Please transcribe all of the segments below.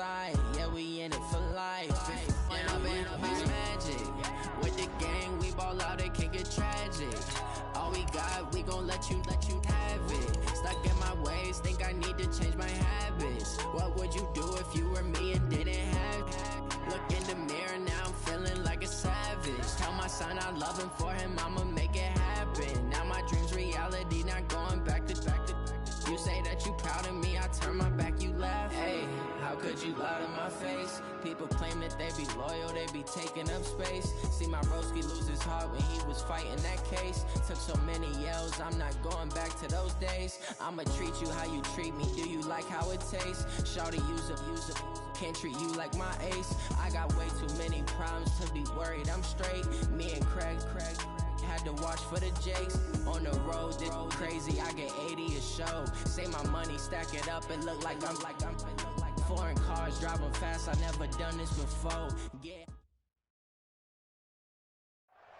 side. Yeah, we in it for life. When I'm in magic. With the gang, we ball out, it can get tragic. All we got, we gon' let you have it. Stuck in my ways, think I need to change my habits. What would you do if you were me and didn't have it? Look in the mirror, now I'm feeling like a savage. Tell my son I love him, for him I'ma make it happen. Now my dream's reality, not going back to. You say that you proud of me, I turn my back, you laugh. Hey, how could you lie to my face? People claim that they be loyal, they be taking up space. See my broski lose his heart when he was fighting that case. Took so many yells, I'm not going back to those days. I'ma treat you how you treat me, do you like how it tastes? Shawty, use up, can't treat you like my ace. I got way too many problems to be worried, I'm straight. Me and Craig had to watch for the Jakes. On the road, this crazy, I get 80 a show. Say my money, stack it up, and look like I'm foreign cars, driving fast, I never done this before. Yeah.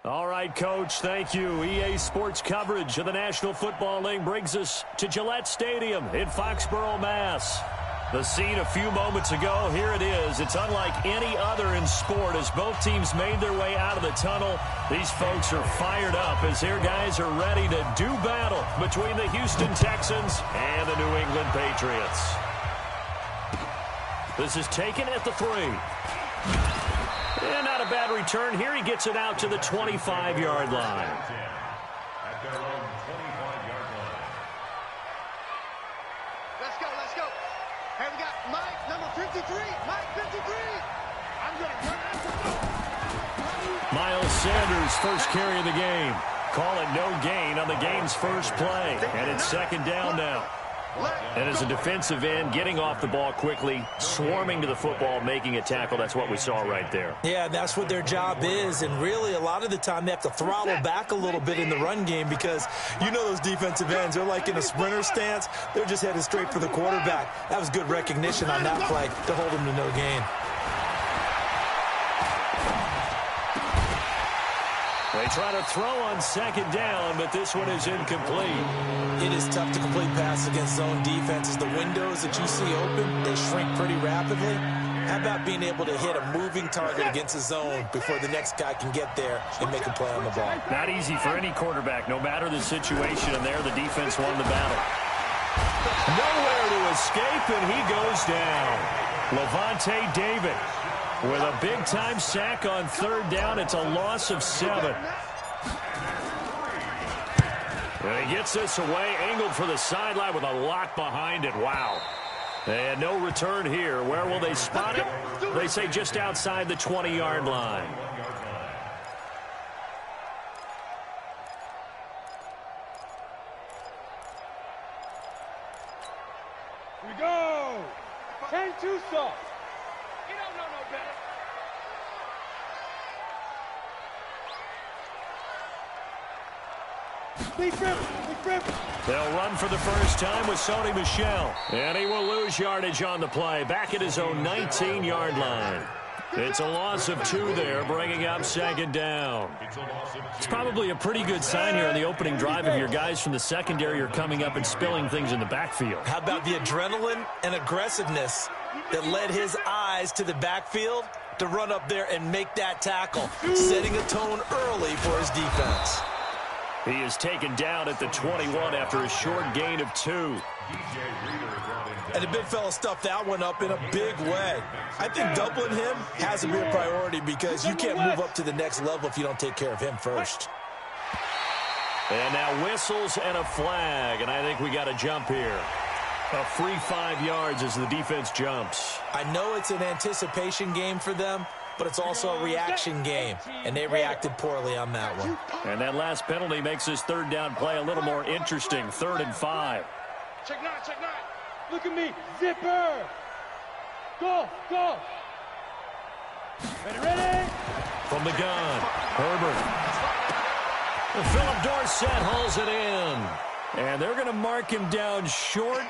All right, Coach, thank you. EA Sports coverage of the National Football League brings us to Gillette Stadium in Foxborough, Mass. The scene a few moments ago, here it is. It's unlike any other in sport as both teams made their way out of the tunnel. These folks are fired up as their guys are ready to do battle between the Houston Texans and the New England Patriots. This is taken at the 3. And not a bad return here. He gets it out to the 25-yard line. At their own 25-yard line. Let's go. Hey, we got Mike, number 53. Mike, 53. I'm going to run after. Miles Sanders, first carry of the game. Call it no gain on the game's first play. And it's second down now. And as a defensive end, getting off the ball quickly, swarming to the football, making a tackle, that's what we saw right there. Yeah, that's what their job is, and really a lot of the time they have to throttle back a little bit in the run game because you know those defensive ends, they're like in a sprinter stance, they're just headed straight for the quarterback. That was good recognition on that play to hold them to no gain. They try to throw on second down, but this one is incomplete. It is tough to complete pass against zone defenses. The windows that you see open, they shrink pretty rapidly. How about being able to hit a moving target against a zone before the next guy can get there and make a play on the ball? Not easy for any quarterback, no matter the situation, and there the defense won the battle. Nowhere to escape, and he goes down. Levante David with a big-time sack on third down. It's a loss of 7. And he gets this away, angled for the sideline with a lock behind it. Wow. And no return here. Where will they spot it? They say just outside the 20-yard line. Here we go. 10-2 soft. You don't know no better. They'll run for the first time with Sony Michel. And he will lose yardage on the play. Back at his own 19-yard line. It's a loss of 2 there, bringing up second down. It's probably a pretty good sign here on the opening drive of your guys from the secondary are coming up and spilling things in the backfield. How about the adrenaline and aggressiveness that led his eyes to the backfield to run up there and make that tackle, setting a tone early for his defense. He is taken down at the 21 after a short gain of 2. And the big fella stuffed that one up in a big way. I think doubling him has to be a priority because you can't move up to the next level if you don't take care of him first. And now whistles and a flag, and I think we got a jump here. A free 5 yards as the defense jumps. I know it's an anticipation game for them, but it's also a reaction game, and they reacted poorly on that one. And that last penalty makes this third down play a little more interesting. 3rd and 5. Check 9. Look at me. Zipper. Go. Ready? From the gun, Herbert. Philip Dorsett hauls it in. And they're going to mark him down short,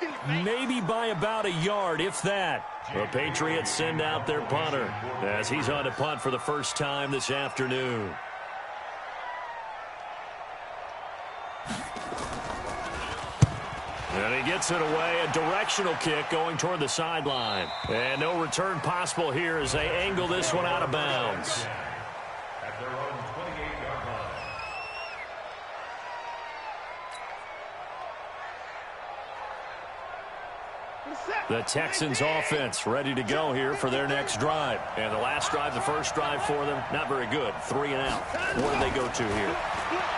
maybe by about a yard, if that. The Patriots send out their punter as he's on to punt for the first time this afternoon. And he gets it away, a directional kick going toward the sideline. And no return possible here as they angle this one out of bounds. At their own 28-yard line. The Texans offense ready to go here for their next drive. And the last drive, the first drive for them, not very good. 3 and out. What do they go to here?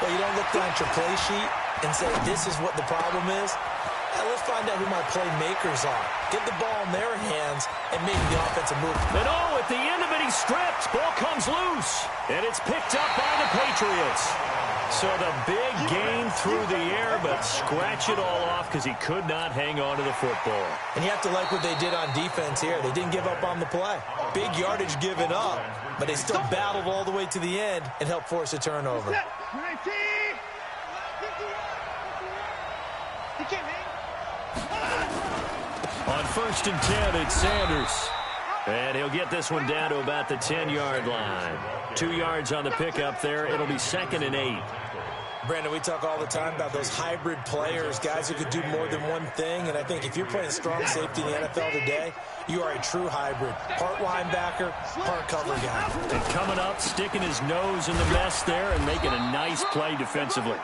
Well, you don't look down at your play sheet and say, this is what the problem is. Let's find out who my playmakers are. Get the ball in their hands and maybe the offensive move. And oh, at the end of it, he's stripped. Ball comes loose. And it's picked up by the Patriots. So the big gain through the air, but scratch it all off because he could not hang on to the football. And you have to like what they did on defense here. They didn't give up on the play. Big yardage given up, but they still battled all the way to the end and helped force a turnover. On 1st and 10, it's Sanders. And he'll get this one down to about the 10-yard line. 2 yards on the pickup there. It'll be 2nd and 8. Brandon, we talk all the time about those hybrid players, guys who could do more than one thing. And I think if you're playing strong safety in the NFL today, you are a true hybrid. Part linebacker, part cover guy. And coming up, sticking his nose in the mess there and making a nice play defensively.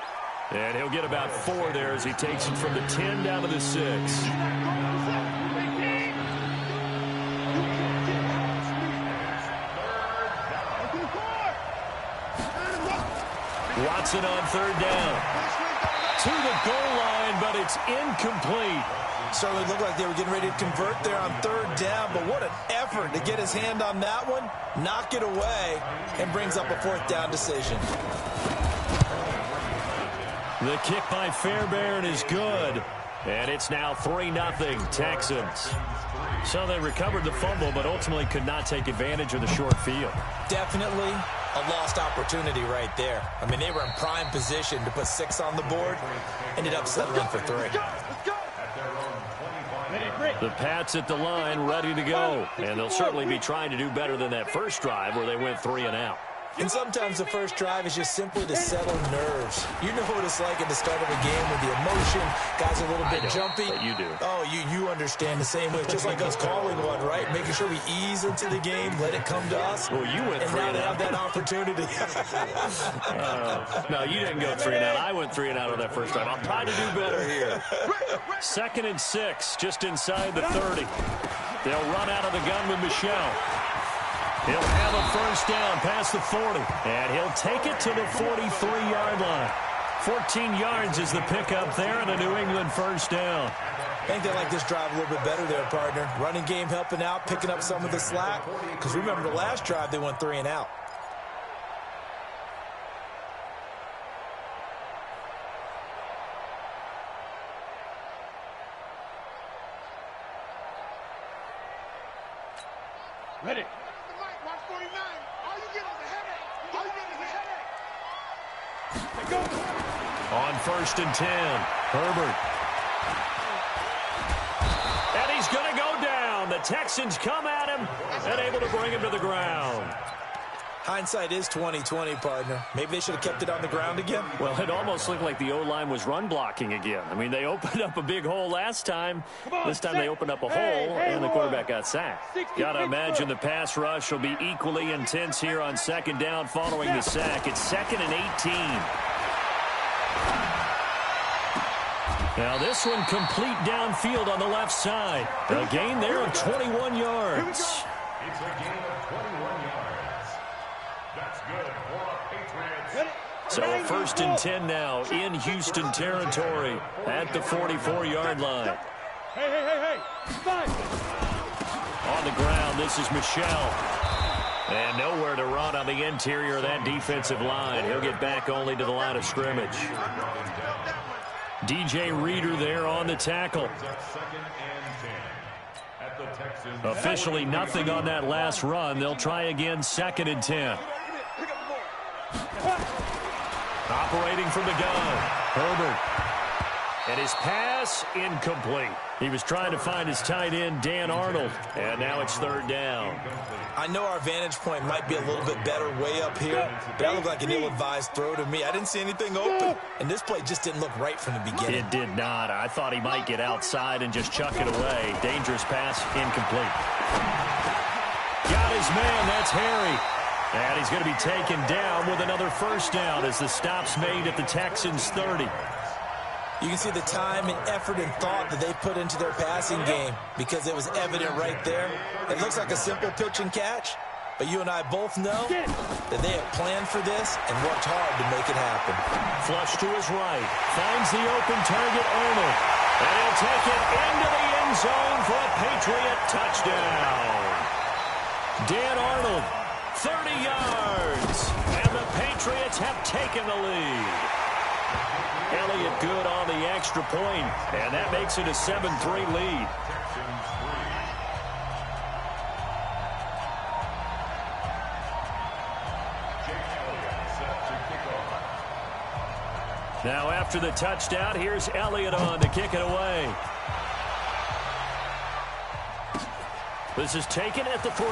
And he'll get about 4 there as he takes it from the 10 down to the 6. Watson on 3rd down. To the goal line, but it's incomplete. Certainly looked like they were getting ready to convert there on 3rd down, but what an effort to get his hand on that one, knock it away, and brings up a 4th down decision. The kick by Fairbairn is good. And it's now 3-0 Texans. So they recovered the fumble, but ultimately could not take advantage of the short field. Definitely a lost opportunity right there. I mean, they were in prime position to put 6 on the board. Ended up settling for 3. The Pats at the line ready to go. And they'll certainly be trying to do better than that first drive where they went 3 and out. And sometimes the first drive is just simply to settle nerves. You know what it's like at the start of a game with the emotion. Guys are a little bit jumpy. But you do. Oh, you understand the same way. Just like us calling one, right? Making sure we ease into the game, let it come to us. Well, you went 3 and now they out. have that opportunity. No, you didn't go 3 and out. I went 3 and out on that first drive. I'll try to do better here. 2nd and 6, just inside the 30. They'll run out of the gun with Michel. He'll have a first down past the 40, and he'll take it to the 43-yard line. 14 yards is the pickup there, and a New England first down. I think they like this drive a little bit better there, partner. Running game helping out, picking up some of the slack. Because remember, the last drive, they went 3 and out. Ready. Watch 49. All you get is a headache. All you get is a headache. Go. On 1st and 10, Herbert. And he's going to go down. The Texans come at him and able to bring him to the ground. Hindsight is 20/20, partner. Maybe they should have kept it on the ground again. Well, it almost looked like the O-line was run blocking again. I mean, they opened up a big hole last time. This time they opened up a hole, and the quarterback got sacked. Got to imagine the pass rush will be equally intense here on 2nd down following the sack. It's 2nd and 18. Now this one complete downfield on the left side. A gain there of 21 yards. It's a gain of 21 yards. That's good for the Patriots. So a 1st and 10 now in Houston territory at the 44-yard line. Hey. Fine. On the ground, this is Michel. And nowhere to run on the interior of that defensive line. He'll get back only to the line of scrimmage. DJ Reader there on the tackle. Officially nothing on that last run. They'll try again 2nd and 10. Operating from the gun, Herbert. And his pass incomplete. He was trying to find his tight end, Dan Arnold, and now it's third down. I know our vantage point might be a little bit better way up here, but that looked like an ill-advised throw to me. I didn't see anything open, and this play just didn't look right from the beginning. It did not. I thought he might get outside and just chuck it away. Dangerous pass, incomplete. Got his man, that's Harry. And he's going to be taken down with another first down as the stop's made at the Texans' 30. You can see the time and effort and thought that they put into their passing game because it was evident right there. It looks like a simple pitch and catch, but you and I both know that they have planned for this and worked hard to make it happen. Flush to his right. Finds the open target, Arnold. And he'll take it into the end zone for a Patriot touchdown. Dan Arnold, 30 yards. And the Patriots have taken the lead. Elliott good on the extra point, and that makes it a 7-3 lead. Now after the touchdown, here's Elliott on to kick it away. This is taken at the 3.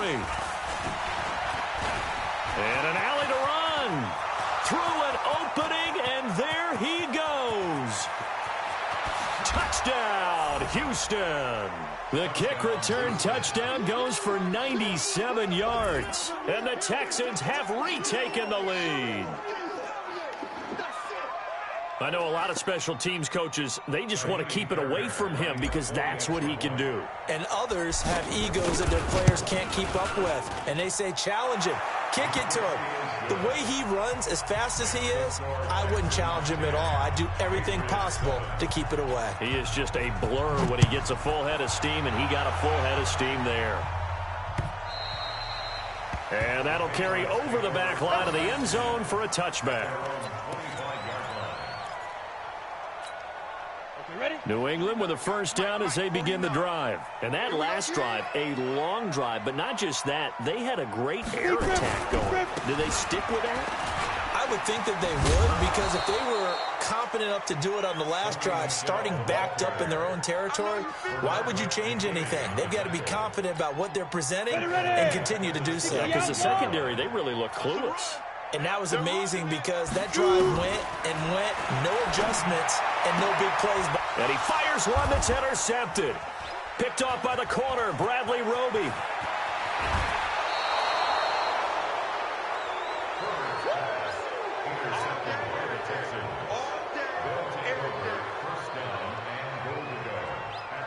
And an alley to run. Through an opening, and there he goes. Touchdown, Houston. The kick return touchdown goes for 97 yards. And the Texans have retaken the lead. I know a lot of special teams coaches, they just want to keep it away from him because that's what he can do. And others have egos that their players can't keep up with. And they say, challenge him, kick it to him. The way he runs as fast as he is, I wouldn't challenge him at all. I'd do everything possible to keep it away. He is just a blur when he gets a full head of steam, and he got a full head of steam there. And that'll carry over the back line of the end zone for a touchback. New England with a first down as they begin the drive. And that last drive, a long drive, but not just that. They had a great air attack going. Did they stick with that? I would think that they would, because if they were competent enough to do it on the last drive, starting backed up in their own territory, why would you change anything? They've got to be confident about what they're presenting and continue to do so. Yeah, because the secondary, they really look clueless. And that was amazing because that drive went and went, no adjustments and no big plays. And he fires one that's intercepted. Picked off by the corner, Bradley Roby.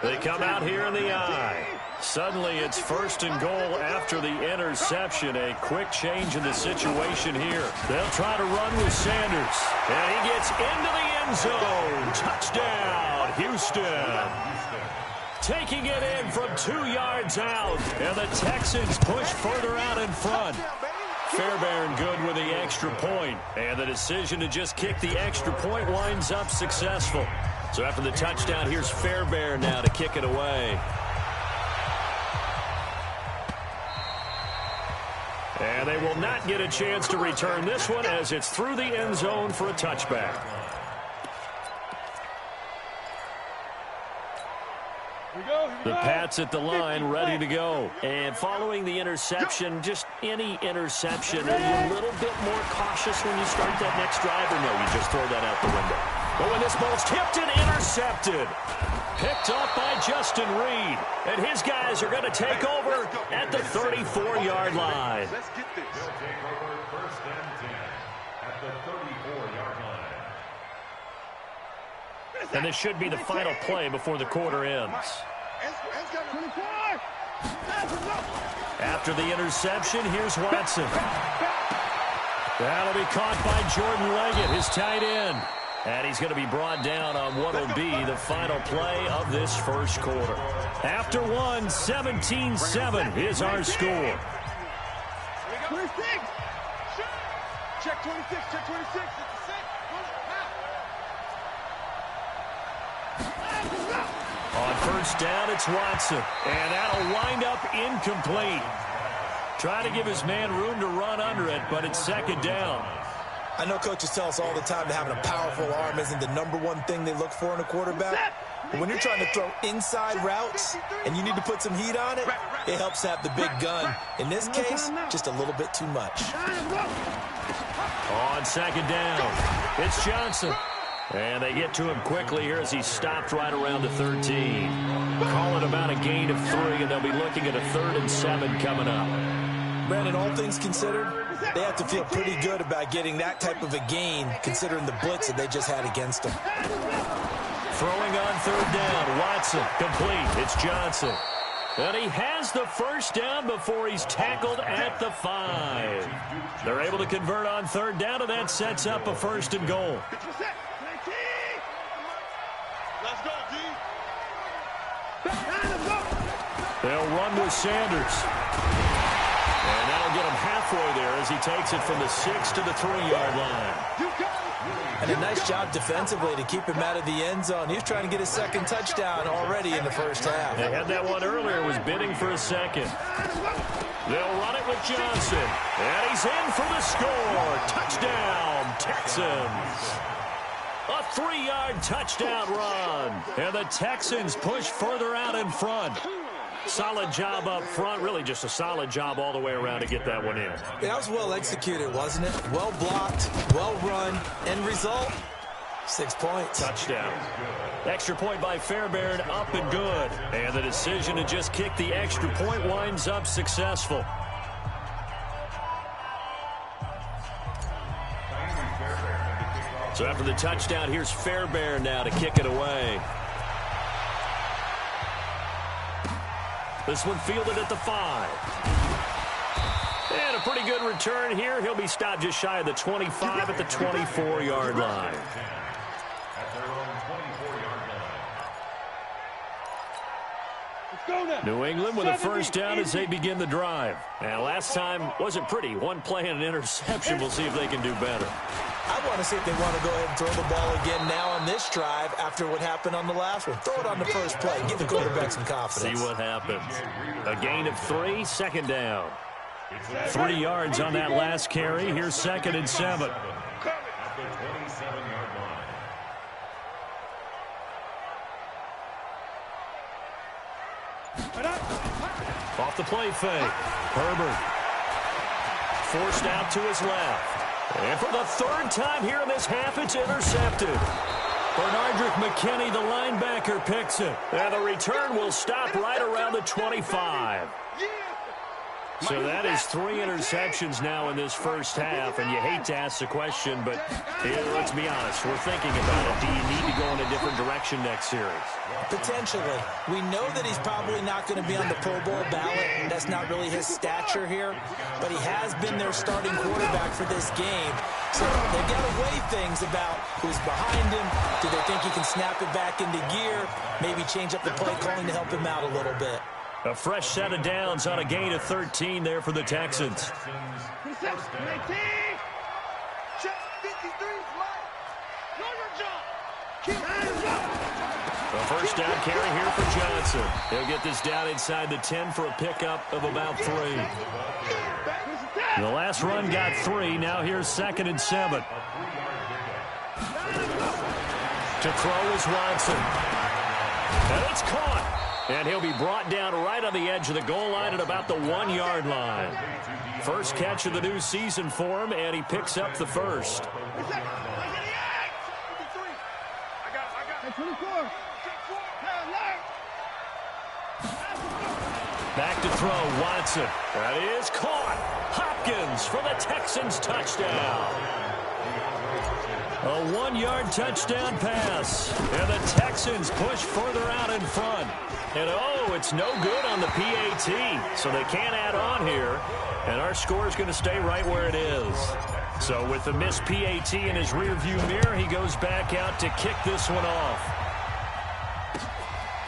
They come out here in the eye. Suddenly it's first and goal after the interception. A quick change in the situation here. They'll try to run with Sanders. And he gets into the end zone. Touchdown, Houston. Taking it in from 2 yards out. And the Texans push further out in front. Fairbairn good with the extra point. And the decision to just kick the extra point winds up successful. So after the touchdown, here's Fairbairn now to kick it away. And they will not get a chance to return this one as it's through the end zone for a touchback. The Pats at the line, ready to go. And following the interception, just any interception, are you a little bit more cautious when you start that next drive, or no, you just throw that out the window? But when this ball's tipped and intercepted, picked up by Justin Reed. And his guys are going to take over at the 34-yard line. Let's get this. They'll take over first and 10 at the 34-yard line. And this should be the final play before the quarter ends. After the interception, here's Watson. That'll be caught by Jordan Leggett, his tight end. And he's going to be brought down on what will be the final play of this first quarter. After one, 17-7 is our score. 26. Check 26. Check 26. On first down, it's Watson. And that'll wind up incomplete. Trying to give his man room to run under it, but it's second down. I know coaches tell us all the time that having a powerful arm isn't the #1 thing they look for in a quarterback. But when you're trying to throw inside routes and you need to put some heat on it, it helps to have the big gun. In this case, just a little bit too much. On second down, it's Johnson. And they get to him quickly here as he stopped right around the 13. Call it about a gain of 3, and they'll be looking at a 3rd and 7 coming up. Brandon, all things considered, they have to feel pretty good about getting that type of a gain, considering the blitz that they just had against them. Throwing on 3rd down, Watson, complete. It's Johnson. And he has the first down before he's tackled at the 5. They're able to convert on 3rd down, and that sets up a 1st and goal. Let's go, G. They'll run with Sanders. And that'll get him halfway there as he takes it from the 6 to the 3-yard line. And a nice job defensively to keep him out of the end zone. He was trying to get his 2nd touchdown already in the first half. They had that one earlier, was bidding for a 2nd. They'll run it with Johnson. And he's in for the score. Touchdown, Texans. A 3-yard touchdown run. And the Texans push further out in front. Solid job up front. Really just a solid job all the way around to get that one in. That was well executed, wasn't it? Well blocked, well run. End result, 6 points. Touchdown. Extra point by Fairbairn, up and good. And the decision to just kick the extra point winds up successful. So after the touchdown, here's Fairbairn now to kick it away. This one fielded at the 5. And a pretty good return here. He'll be stopped just shy of the 25 at the 24-yard line. New England with a first down as they begin the drive. And last time wasn't pretty. One play and an interception. We'll see if they can do better. I want to see if they want to go ahead and throw the ball again now on this drive after what happened on the last one. Throw it on the first play. Give the quarterback some confidence. See what happens. A gain of 3, 2nd down. 3 yards on that last carry. Here's 2nd and 7. Off the play fake. Herbert. Forced out to his left. And for the 3rd time here in this half, it's intercepted. Bernardrick McKinney, the linebacker, picks it. And the return will stop right around the 25. So that is 3 interceptions now in this first half, and you hate to ask the question, but let's be honest, we're thinking about it. Do you need to go in a different direction next series? Potentially. We know that he's probably not going to be on the Pro Bowl ballot. That's not really his stature here, but he has been their starting quarterback for this game. So they've got to weigh things about who's behind him. Do they think he can snap it back into gear? Maybe change up the play calling to help him out a little bit. A fresh set of downs on a gain of 13 there for the Texans. A first down carry here for Johnson. He'll get this down inside the 10 for a pickup of about 3. The last run got 3. Now here's 2nd and 7. To throw is Watson. And it's caught. And he'll be brought down right on the edge of the goal line at about the 1-yard line. First catch of the new season for him, and he picks up the first. Back to throw, Watson. That is caught. Hopkins for the Texans touchdown. A 1-yard touchdown pass. And the Texans push further out in front. And, it's no good on the PAT. So they can't add on here. And our score is going to stay right where it is. So with the missed PAT in his rearview mirror, he goes back out to kick this one off.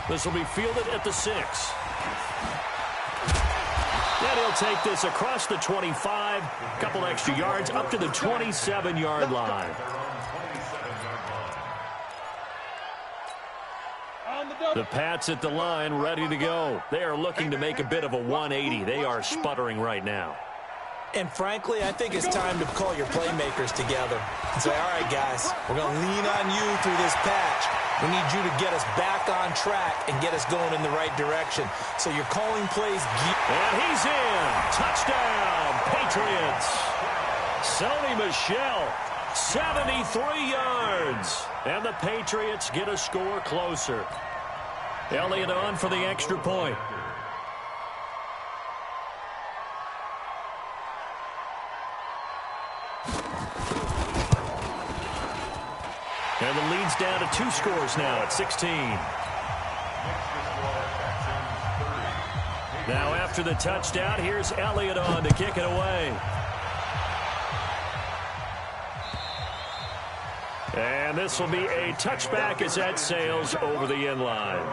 This will be fielded at the 6. And he'll take this across the 25. A couple extra yards up to the 27-yard line. The Pats at the line, ready to go. They are looking to make a bit of a 180. They are sputtering right now. And frankly, I think it's time to call your playmakers together and say, all right, guys, we're going to lean on you through this patch. We need you to get us back on track and get us going in the right direction. So you're calling plays. And he's in. Touchdown, Patriots. Sony Michel, 73 yards. And the Patriots get a score closer. Elliott on for the extra point. And the lead's down to 2 scores now at 16. Now after the touchdown, here's Elliott on to kick it away. And this will be a touchback as that sails over the end line.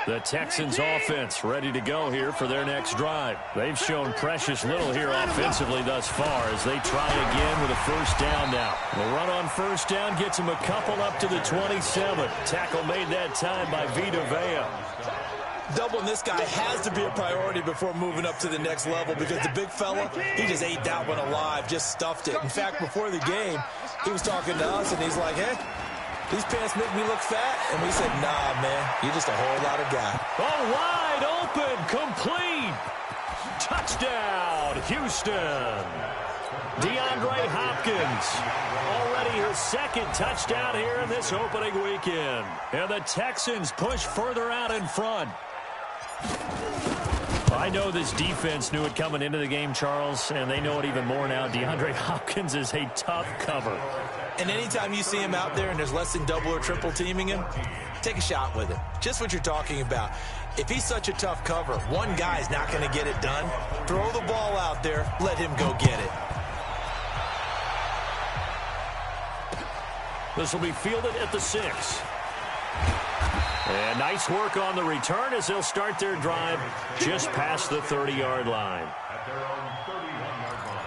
The Texans offense ready to go here for their next drive. They've shown precious little here offensively thus far as they try again with a first down now. The run on first down gets them a couple up to the 27. Tackle made that time by Vita Vea. Doubling this guy has to be a priority before moving up to the next level because the big fella, he just ate that one alive, just stuffed it. In fact, before the game, he was talking to us, and he's like, hey, these pants make me look fat. And we said, nah, man, you're just a whole lot of guy. Oh, wide open, complete. Touchdown, Houston. DeAndre Hopkins, already his second touchdown here in this opening weekend. And the Texans push further out in front. I know this defense knew it coming into the game, Charles, and they know it even more now. DeAndre Hopkins is a tough cover. And anytime you see him out there and there's less than double or triple teaming him, take a shot with him. Just what you're talking about. If he's such a tough cover, one guy's not going to get it done. Throw the ball out there. Let him go get it. This will be fielded at the 6. And nice work on the return as they'll start their drive just past the 30-yard line. At their own 31-yard line.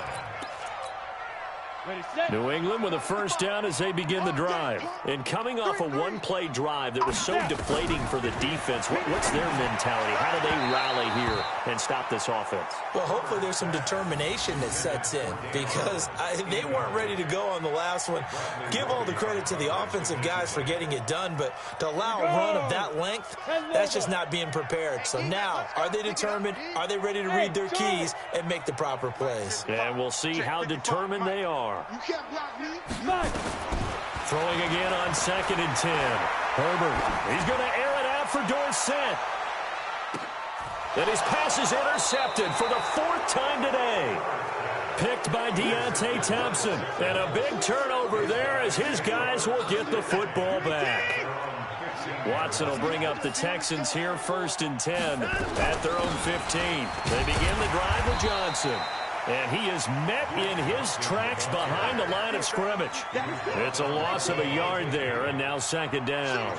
New England with a first down as they begin the drive. And coming off a one-play drive that was so deflating for the defense, what's their mentality? How do they rally here and stop this offense? Well, hopefully there's some determination that sets in because they weren't ready to go on the last one. Give all the credit to the offensive guys for getting it done, but to allow a run of that length, that's just not being prepared. So now, are they determined? Are they ready to read their keys and make the proper plays? And we'll see how determined they are. You can't block me. Throwing again on 2nd and 10. Herbert, he's going to air it out for Dorsett. And his pass is intercepted for the 4th time today. Picked by Deontay Thompson. And a big turnover there as his guys will get the football back. Watson will bring up the Texans here 1st and 10 at their own 15. They begin the drive with Johnson. And he is met in his tracks behind the line of scrimmage. It's a loss of a yard there, and now 2nd down.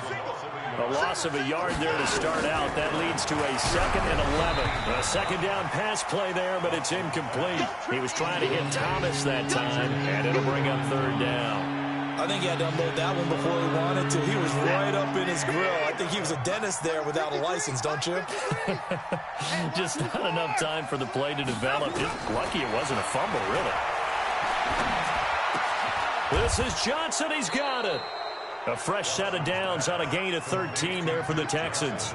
A loss of a yard there to start out. That leads to a 2nd and 11. A 2nd down pass play there, but it's incomplete. He was trying to hit Thomas that time, and it'll bring up 3rd down. I think he had to unload that one before he wanted to. He was right up in his grill. I think he was a dentist there without a license, don't you? Just not enough time for the play to develop. Lucky it wasn't a fumble, really. This is Johnson. He's got it. A fresh set of downs on a gain of 13 there for the Texans.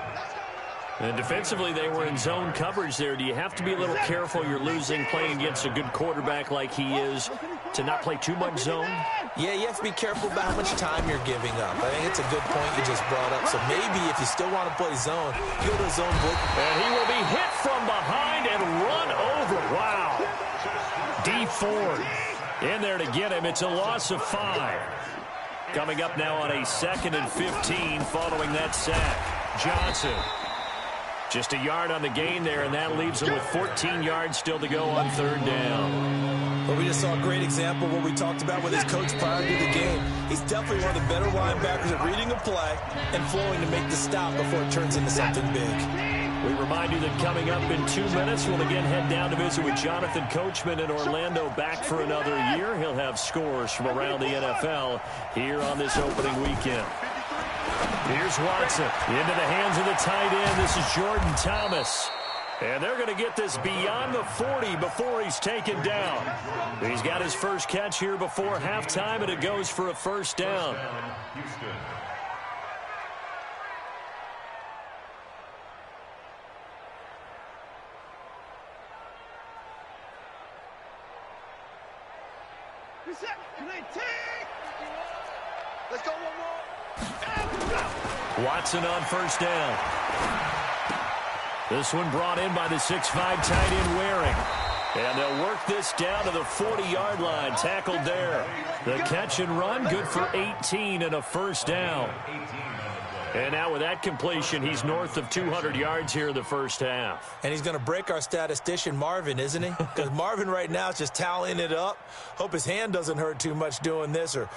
And defensively, they were in zone coverage there. Do you have to be a little careful? You're losing playing against a good quarterback like he is to not play too much zone? Yeah, you have to be careful about how much time you're giving up. I think it's a good point you just brought up. So maybe if you still want to play zone, go to zone blitz. And he will be hit from behind and run over. Wow. D Ford in there to get him. It's a loss of 5. Coming up now on a 2nd and 15 following that sack. Johnson. Just a yard on the gain there, and that leaves him with 14 yards still to go on 3rd down. But we just saw a great example of what we talked about with his coach prior to the game. He's definitely one of the better linebackers at reading a play and flowing to make the stop before it turns into something big. We remind you that coming up in 2 minutes, we'll again head down to visit with Jonathan Coachman in Orlando, back for another year. He'll have scores from around the NFL here on this opening weekend. Here's Watson into the hands of the tight end. This is Jordan Thomas. And they're going to get this beyond the 40 before he's taken down. He's got his first catch here before halftime, and it goes for a first down. Houston. Let's go one more. Watson on first down. This one brought in by the 6'5" tight end Waring. And they'll work this down to the 40-yard line. Tackled there. The catch and run, good for 18 and a first down. And now with that completion, he's north of 200 yards here in the first half. And he's going to break our statistician Marvin, isn't he? Because Marvin right now is just tallying it up. Hope his hand doesn't hurt too much doing this or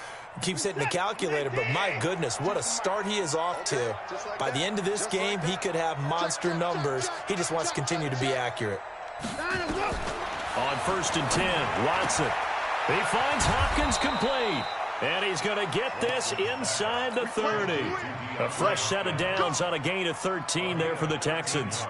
keeps hitting the calculator. But my goodness, what a start he is off to. By the end of this game, he could have monster numbers. He just wants to continue to be accurate. On first and 10, Watson. He finds Hopkins complete. And he's going to get this inside the 30. A fresh set of downs on a gain of 13 there for the Texans.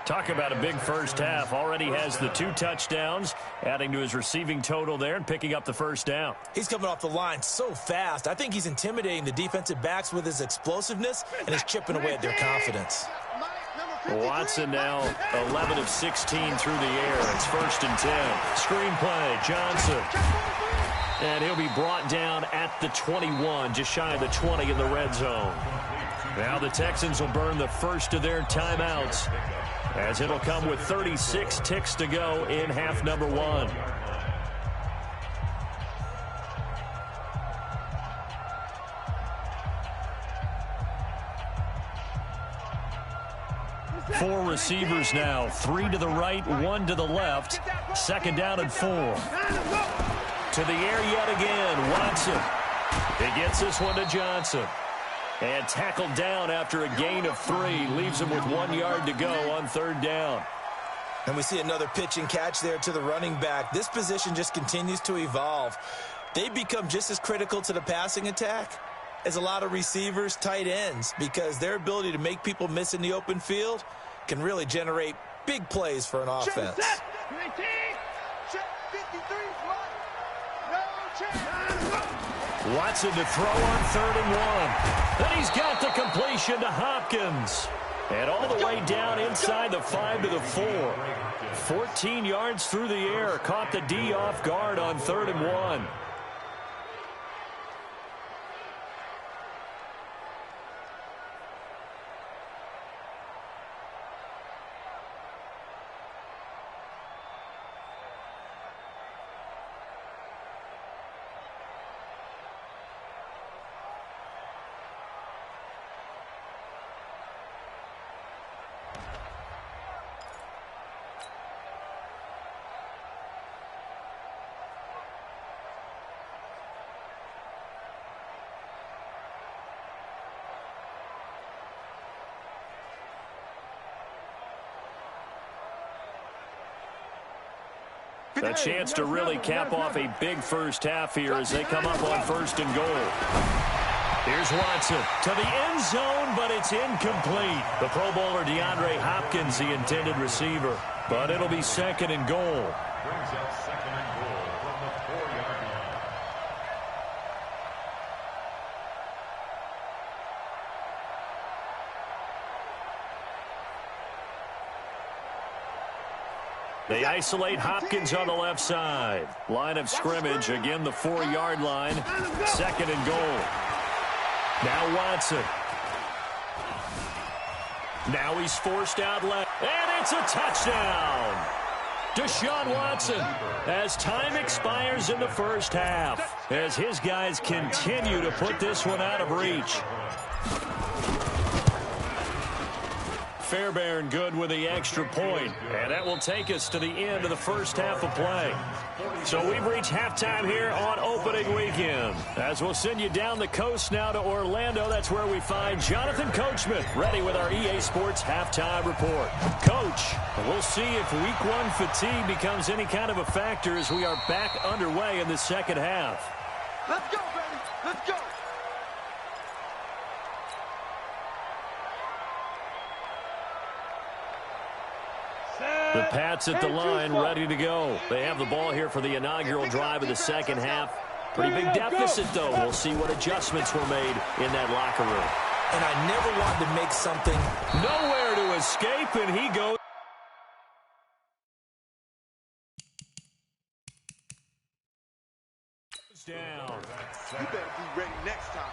Talk about a big first half. Already has the 2 touchdowns, adding to his receiving total there and picking up the first down. He's coming off the line so fast. I think he's intimidating the defensive backs with his explosiveness and is chipping away at their confidence. Watson now 11 of 16 through the air. It's first and 10. Screen play, Johnson. And he'll be brought down at the 21, just shy of the 20 in the red zone. Now the Texans will burn the first of their timeouts, as it'll come with 36 ticks to go in half number 1. Four receivers now, 3 to the right, 1 to the left. Second down and 4. To the air yet again, Watson. He gets this one to Johnson. And tackled down after a gain of 3. Leaves him with 1 yard to go on third down. And we see another pitch and catch there to the running back. This position just continues to evolve. They become just as critical to the passing attack as a lot of receivers, tight ends, because their ability to make people miss in the open field can really generate big plays for an offense. Watson to throw on third and 1. Then he's got the completion to Hopkins. And all the way down inside the 5 to the 4. 14 yards through the air. Caught the D off guard on third and 1. A chance to really cap off a big first half here as they come up on first and goal. Here's Watson to the end zone, but it's incomplete. The Pro Bowler DeAndre Hopkins, the intended receiver. But it'll be second and goal. Brings up second and goal from the 4-yard line. They isolate Hopkins on the left side. Line of scrimmage, again the 4-yard line. Second and goal. Now Watson. Now he's forced out left. And it's a touchdown. Deshaun Watson, as time expires in the first half, as his guys continue to put this one out of reach. Fairbairn good with the extra point, and that will take us to the end of the first half of play. So we've reached halftime here on opening weekend. As we'll send you down the coast now to Orlando, that's where we find Jonathan Coachman ready with our EA Sports halftime report. Coach, we'll see if week 1 fatigue becomes any kind of a factor as we are back underway in the second half. Let's go, baby. Let's go. The Pats at the line, ready to go. They have the ball here for the inaugural drive of the second half. Pretty big deficit, though. We'll see what adjustments were made in that locker room. And I never wanted to make something. Nowhere to escape, and he goes down. You better be ready next time.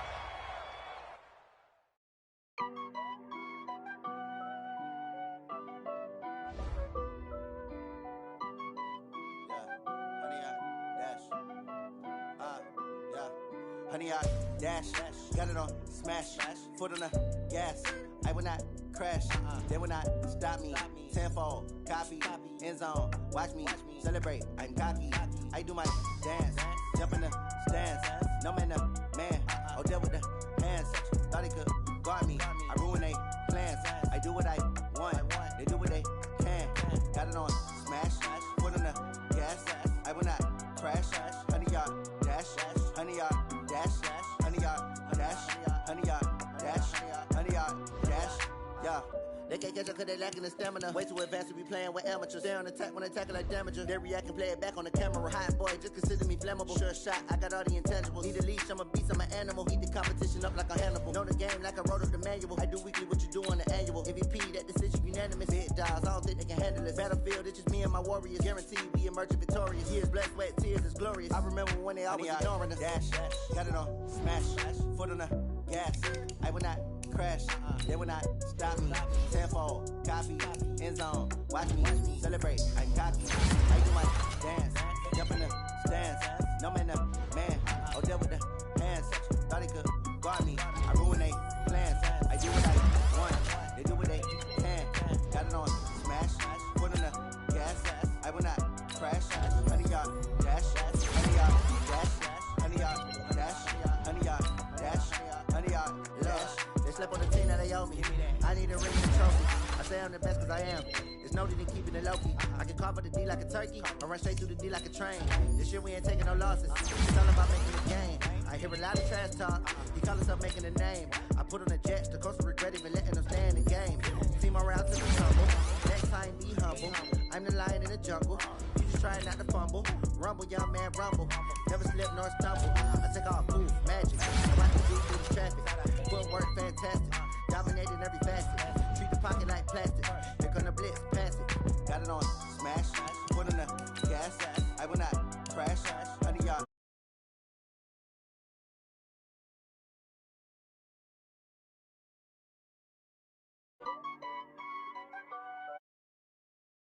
Honey, I dash, got it on smash, foot on the gas. I will not crash, they will not stop me. Tenfold, copy, end zone, watch me celebrate. I'm cocky, I do my dance, jump in the stands. No man, the man, oh, deal with the hands. Thought he could guard me, I ruin they plans. I do what I want, they do what they can. Got it on smash, foot on the gas. I will not crash, honey, y'all dash, honey, y'all dash, honey, y'all dash, honey, y'all dash, honey, y'all dash, yeah. They can't catch up cause they lacking the stamina. Way too advanced to be playing with amateurs. Stay on attack when they tackle like damager. They react and play it back on the camera. Hot boy, just consider me flammable. Sure shot, I got all the intangibles. Need a leash, I'm a beast, I'm an animal. Heat the competition up like a Hannibal. Know the game like I wrote up the manual. I do weekly what you do on the annual. MVP, that decision unanimous. Big dogs, I don't think they can handle it. Battlefield, it's just me and my warriors. Guaranteed we emerge victorious. Years, blood, sweat, tears, is glorious. I remember when they always ignoring us. Dash, got it on smash, foot on the gas. I will not crash, they will not stop me. Tenfold, copy, end zone, watch me celebrate. I'm cocky, I do my dance, jump in the stands. No man, the man, oh, deal with the hands. Thought he could guard me, I ruin they plans. I do what I want, they do what they can. Got it on smash, foot on the gas. I will not crash, honey, y'all dash, honey, y'all dash, honey, y'all dash, honey, y'all dash, honey, y'all dash. They slept on the team that they owe me. I need a ring and a trophy. I say I'm the best cause I am. It's no need in keeping it low-key. I can carve up the D like a turkey or run straight through the D like a train. This year we ain't taking no losses. It's all about making a game. I hear a lot of trash talk. He call himself making a name. I put on the Jets. The coach will regret even letting them stay in the game. Team around to the tumble. Next time be humble. I'm the lion in the jungle. You just try not to fumble. Rumble, young man, rumble. Never slip nor stumble. I take off, move.